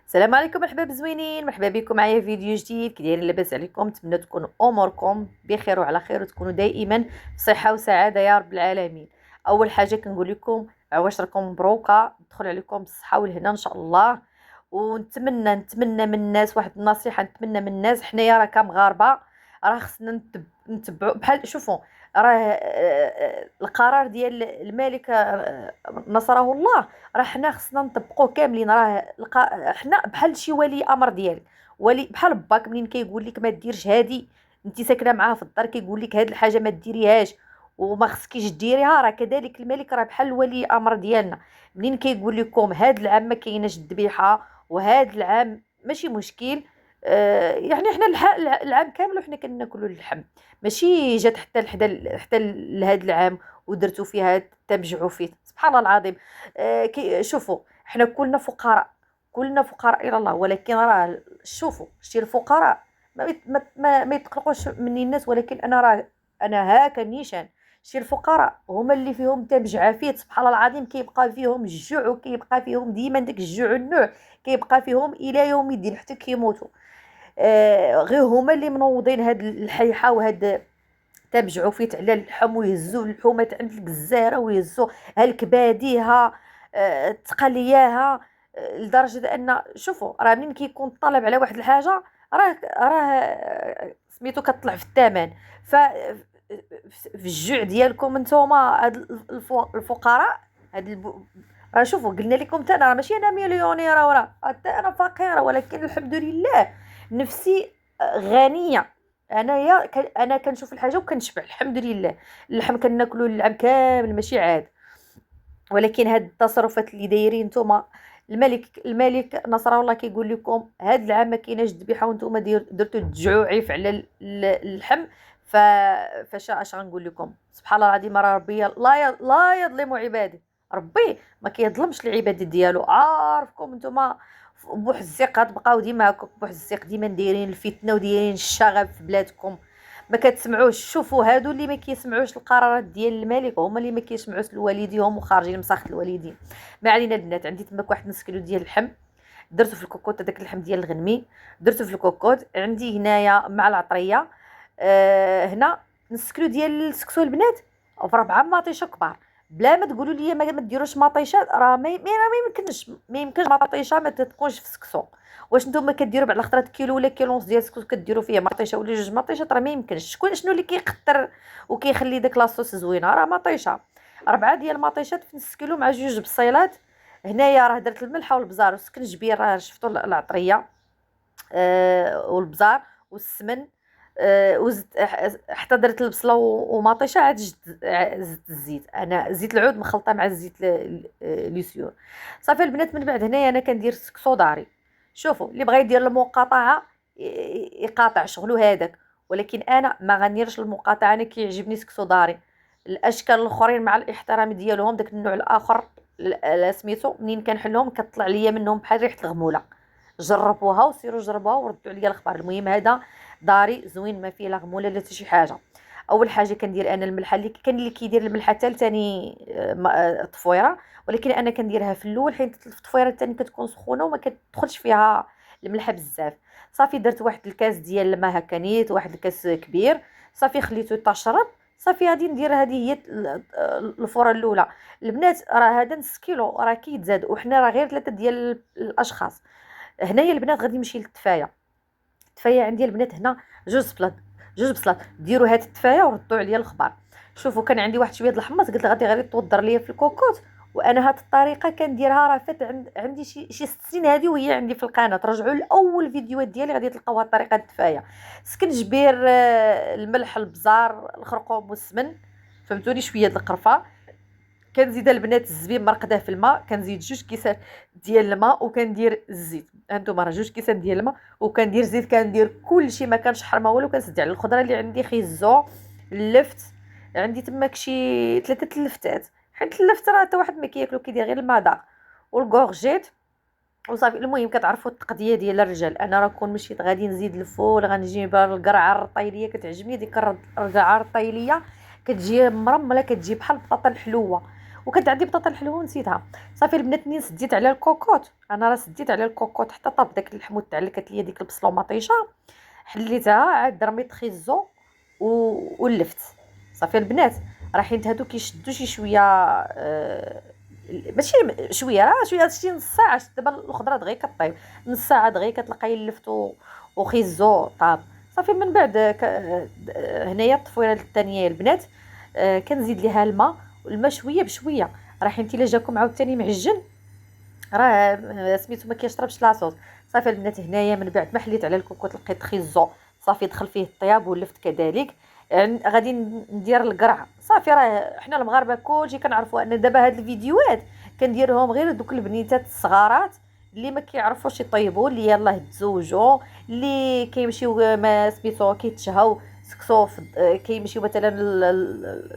السلام عليكم مرحبا بزوينين، مرحبا بكم معايا في فيديو جديد. كي دايرين؟ لاباس عليكم؟ نتمنى تكونوا اموركم بخير وعلى خير وتكونوا دائما بصحه وسعاده يا رب العالمين. اول حاجه كنقول لكم عواشركم مبروكه، تدخل عليكم بالصحه والهنا ان شاء الله. ونتمنى من الناس واحد النصيحه، نتمنى من الناس حنايا راه كمغاربه راه خصنا نتبعوا بحال شوفوا. راه القرار ديال الملك نصره الله راه حنا خصنا نطبقوه كاملين. راه حنا بحال شي ولي امر ديالك، ولي بحال باك منين كيقول لك ما ديرش هادي، انت ساكنه معاه في الدار كيقول لك هاد الحاجه ما ديريهاش وما خصكيش ديريها. راه كذلك الملك راه بحال ولي امر ديالنا. منين كيقول لكم هاد العام ما كايناش الذبيحه وهاد العام ماشي مشكل، يعني حنا العام كامل وحنا كناكلوا اللحم. ماشي جات حتى لهاد العام ودرتو فيها تمجعوا فيه، سبحان الله العظيم. شوفوا، احنا كلنا فقراء الى الله، ولكن راه شوفوا شتي الفقراء ما يتقلقوش مني الناس، ولكن انا هاكا نيشان. شتي الفقراء هما اللي فيهم تمجع فيه، سبحان الله العظيم. كيبقى فيهم الجوع وكيبقى فيهم ديما داك الجوع النوع كيبقى فيهم الى يوم الدين حتى كيموتوا. غير هما اللي منوضين هاد الحيحه وهاد تبجعوا فيت على اللحم ويهزوا اللحومات عند الجزاره ويهزوا هالكباديها، تقلياها، لدرجه ان شوفوا راه منين كيكون الطلب على واحد الحاجه راه سميتو كطلع في الثمن. ف في الجوع ديالكم نتوما هاد الفقراء، هاد راه شوفوا قلنا لكم حتى انا ماشي انا مليونيره ولا حتى انا فقيره، ولكن الحمد لله نفسي غنيه. انا كنشوف الحاجه وكنشبع الحمد لله. اللحم كناكلو العام كامل ماشي عاد. ولكن هاد التصرفات اللي دايرين نتوما، الملك نصر الله كيقول لكم هاد العام ما كايناش ذبيحه وانتم درتوا التجعيف على اللحم. ف اش غنقول لكم؟ سبحان الله العظيم. راه ربي لا يظلم عباده. ربي ما كيظلمش العباد ديالو. عارفكم نتوما بوحزيق غتبقاو ديما هكاك بوحزيق، ديما دايرين الفتنه ودايرين الشغب في بلادكم. ما كتسمعوش. شوفوا هادو اللي ما كيسمعوش القرارات ديال الملك هما اللي ما كيسمعوش لوالديهم وخارجين مساخط الوالدين. ما علينا البنات. عندي تماك واحد نص كيلو ديال اللحم، درته في الكوكوط، هذاك اللحم ديال الغنمي درته في الكوكوط. عندي هنايا مع العطريه هنا نص كيلو ديال السكسو البنات، في 4 مطيشه كبار. بلا ما تقولوا لي ما ديروش مطيشات، راه ما يمكنش مطيشه ما تكونش في السكسو. واش نتوما كديروا على خطره كيلو ولا كيلو ونص ديال السكسو كديروا فيه مطيشه ولا 2 مطيشات؟ راه ما يمكنش. شنو اللي كيقطر وكيخلي داك لاصوص زوينه؟ راه مطيشه. 4 ديال المطيشات في نص كيلو مع 2 بصيلات. هنايا راه درت الملحه والبزار والسكنجبير، راه شفتوا العطريه والبزار والسمن. وزدت حتى درت البصله ومطيشه، عاد زدت الزيت. انا زيت العود مخلطه مع الزيت ليسيور. صافي البنات، من بعد هنايا انا كندير سكسو داري. شوفوا اللي بغى يدير المقاطعه يقاطع شغلو هذاك، ولكن انا ما غنديرش المقاطعه. انا كيعجبني سكسو داري. الاشكال الاخرين مع الاحترام ديالهم داك النوع الاخر سميتو منين كنحلهم كطلع ليا منهم بحال ريحه الغموله. جربوها وسيروا جربوها وردوا عليا الاخبار. المهم هذا داري زوين ما فيه لا غموله لا حتى شي حاجه. اول حاجه كندير انا الملحه، اللي كان اللي كيدير الملحه حتى ثاني طفويره، ولكن انا كنديرها في الاول حيت الطفويره الثاني كتكون سخونه وما كتدخلش فيها الملحه بزاف. صافي درت واحد الكاس ديال الماء هكا نيت، واحد الكاس كبير. صافي خليته تشرب. صافي غادي ندير هذه هي الفوره الاولى. البنات راه هذا نص كيلو راه كيتزاد، وحنا راه غير 3 ديال الاشخاص. هنايا البنات غادي نمشي للتفايه. التفايه عندي البنات هنا 2 بصلات. 2 بصلات ديروا هاد التفايه وردوا عليا الخبار. شوفوا كان عندي واحد شويه د الحمص، قلت غادي غير توضر ليا في الكوكوط. وانا هاد الطريقه كنديرها راه فات عندي شي 6 سنين هذه وهي عندي في القناه. رجعوا لاول فيديوهات ديالي غادي تلقاو هاد الطريقه التفايه. سكنجبير، الملح، البزار، الخرقوم والسمن، فهمتوني، شويه د القرفه. كنزيد البنات الزبيب مرقداه في الماء، كنزيد 2 كيسان ديال الماء وكندير الزيت. هانتوما راه 2 كيسان ديال الماء وكندير زيت. كندير كلشي ما كانش حرمه والو. كنسد على الخضره اللي عندي خيزو، اللفت. عندي تماك شي 3 اللفتات، حيت اللفت راه حتى واحد ما كياكلو، كيدير غير المذاق والكورجيت وصافي. المهم كتعرفوا التقديه ديال الرجال. انا راه كون مشيت غادي نزيد الفول، غنجيب القرعه الرطيليه، كتعجبني ديك القرعه الرطيليه، كتجي مرمله، كتجي بحال البطاطا الحلوه. وكانت عندي بطاطا الحلوه ونسيتها. صافي البنات منين سديت على الكوكوط، انا راه سديت على الكوكوط حتى طاب داك اللحم وتعلكت ليا ديك البصله ومطيشه، حليتها عاد رميت خيزو ولفت. صافي البنات راه حيت هادو كيشدوا شي شويه ماشي شويه، راه شويه شي نص ساعه. دابا الخضره دغيا كطيب نص ساعه دغيا كتلقاي لفت وخيزو طاب. صافي من بعد هنايا الطفويره الثانيه البنات كنزيد ليها الماء شويه بشويه، راه حيت الا جاكم عاوتاني معجن راه سميتو ما كيشربش لاصوص. صافي البنات هنايا من بعد ما حليت على الكوكوط لقيت خيزو صافي دخل فيه الطياب ولفت كذلك. يعني غادي ندير القرعه. صافي راه حنا المغاربه كلشي كنعرفوا ان دابا هاد الفيديوهات كنديرهم غير دوك البنيتات الصغارات اللي ما كيعرفوش يطيبوا، اللي يلاه تزوجوا، اللي كيمشيو ما سميتو كيتشهوا سكسو كيمشيو مثلا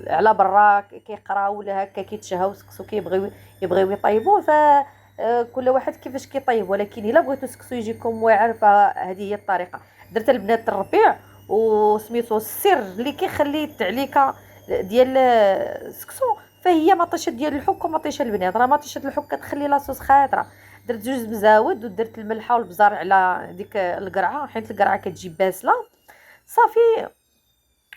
على برا كيقراو ولا هكا كيتشهوا سكسو يبغيو يطيبوا. ف كل واحد كيفاش كيطيب، ولكن الا بغيتو سكسو يجيكم واعر فهذه هي الطريقه. درت البنات الربيع وسميتو السر اللي كيخلي التعليكه ديال السكسو فهي مطيشه ديال الحك ومطيشه البنات. راه مطيشه الحك كتخلي لاصوص خاطره. درت جوج مزاود ودرت الملحه والبزار على ديك القرعه حيت القرعه كتجي باسله. صافي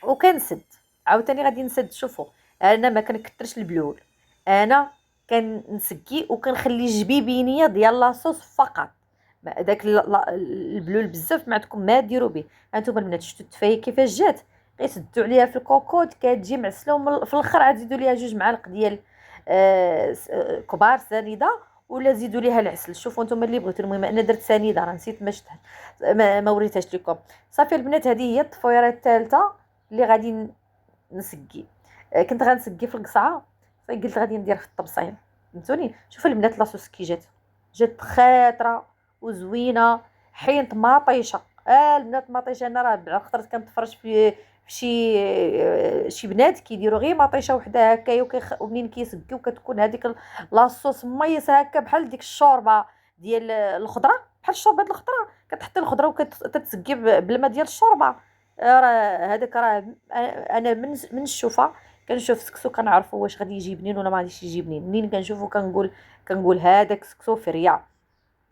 وكنسد عاوتاني غادي نسد. شوفوا انا ما كنكثرش البلول، انا كنسكي وكنخلي جبيبينيه ديال لاصوص فقط. داك البلول بزاف ما عندكم ما ديروا به. هانتوما البنات شفتوا التفايه كيفاش جات، غيسدوا عليها في الكوكوط كتجي معسله، في الاخر عاد زيدوا ليها جوج معالق ديال كبار سنيده ولا زيدوا ليها العسل. شوفوا نتوما اللي بغيتوا. المهم انا درت سنيده راه نسيت ما شفتها ما وريتهاش لكم. صافي البنات هذه هي الطفويره الثالثه اللي غادي نسقي. كنت غنسقي في القصعه قلت غادي ندير في الطبسيل. فهمتوني؟ شوفوا البنات لاصوص كي جات خاطره وزوينه حينت ماطيشه. البنات ماطيشه انا راه بعد خطرت كنتفرج في شي بنات كيديروا غير ماطيشه وحده هكايا ومنين كيسقيو كتكون هذيك لاصوص ميس هكا بحال ديك الشوربه ديال الخضره، بحال الشوربه ديال الخضره كتحطي الخضره وكتسقي بالماء ديال الشوربه. راه هذاك راه انا من الشوفه كنشوف سكسو كنعرفوا واش غادي يجي بنين ولا ما غاديش يجي بنين. منين كنشوفو كنقول هذاك سكسو فريا.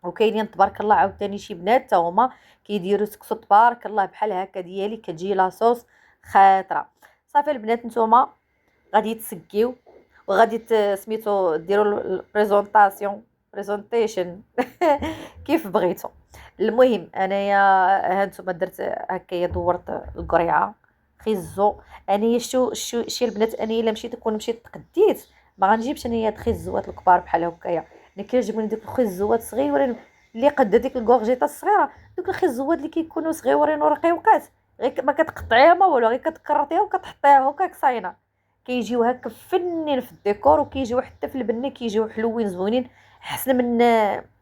وكاينين تبارك الله عاوتاني شي بنات حتى هما كيديروا سكسو تبارك الله بحال هكا ديالي كتجي لاصوص خاطره. صافي البنات نتوما غادي تسقيو وغادي سميتو ديروا بريزونطيشن كيف بغيتو. المهم انايا هانتوما درت هكايا دورت القريعه خيزو. انايا شي البنات انايا الا مشيت تقديت ما غنجيبش انايا الخيزوات الكبار بحال هكايا. انا كيعجبوني دوك الخيزوات صغيورين اللي قد ديك الكورجيطه الصغيره. دوك الخيزوات اللي كيكونوا صغيورين ورقيقات غير ما كتقطعيها ما والو، غير كتكرطيها وكتحطيها هكاك صاينه. كيجيو هكا فنين في الديكور وكيجيو حتى في البنه كيجيو حلوين زوينين احسن من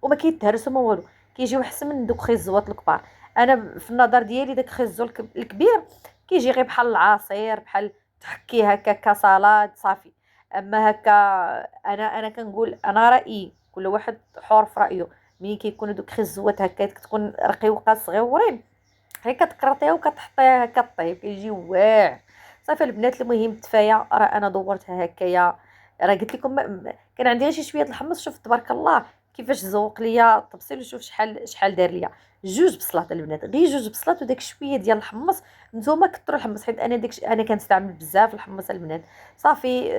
وما كيتهرسوا ما والو. كيجيو احسن من دوك الخيزوات الكبار. انا في النظر ديالي داك الخيزو الكبير كيجي غير بحال العصير بحال تحكيه هكا كصلاد صافي. اما هكا انا كنقول انا رايي كل واحد حر في رايه. ملي كيكونوا دوك الخزوات هكا كتكون رقيقه صغيورين غير كتكرطيها وكتحطيها هكا طيب كيجي واعر. صافي البنات المهم التفايه راه انا دورتها هكايا. راه قلت لكم كان عندي غير شي شويه الحمص. شوف تبارك الله كيفاش زوق ليا الطبسيل وشوف شحال دار ليا. جوج بصلات البنات غير جوج بصلات وداك شويه ديال الحمص. نتوما كثروا الحمص حيت انا كنستعمل بزاف الحمص البنات. صافي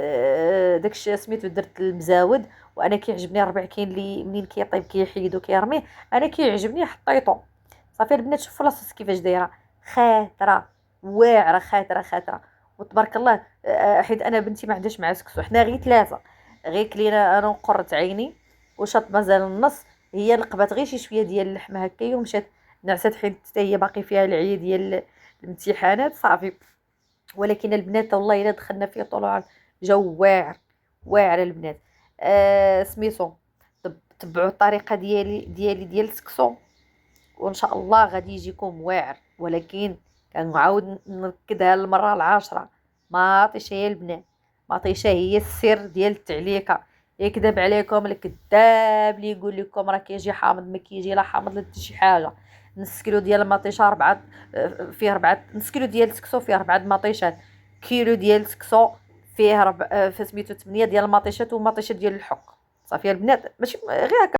داكشي سميتو درت المزاود وانا كيعجبني الربيع كاين اللي منين كيطيب كيحيدو كيرميه انا كيعجبني حطيتو. صافي البنات شوفوا لاصوص كيفاش دايره خاطره واعره خاطره وتبارك الله. حيت انا بنتي ما عندهاش مع سكسو حنا غير ثلاثه غير كلينا انا وقرت عيني وشاط مازال النص. هي لقبات غير شي شويه ديال اللحم هكايا ومشات نعست حيت حتى هي باقي فيها العيه ديال الامتحانات صافي. ولكن البنات والله الا دخلنا فيه طلوع جو واعر البنات. سميتو تبعوا الطريقه ديال السكسو وان شاء الله غادي يجيكم واعر. ولكن كنعاود نركدها المره العاشره ما عطيش هي البنات ما عطيش هي السر ديال التعليكه. يكذب عليكم الكذاب اللي يقول لكم راه كيجي حامض ما كيجي لا حامض لا حتى شي حاجه. نص كيلو ديال المطيشه فيه 4 نص كيلو ديال السكسو فيه 4 مطيشات. كيلو ديال السكسو فيه فسميتو 8 ديال المطيشات ومطيشه ديال الحك. صافي البنات، ماشي غير هكا.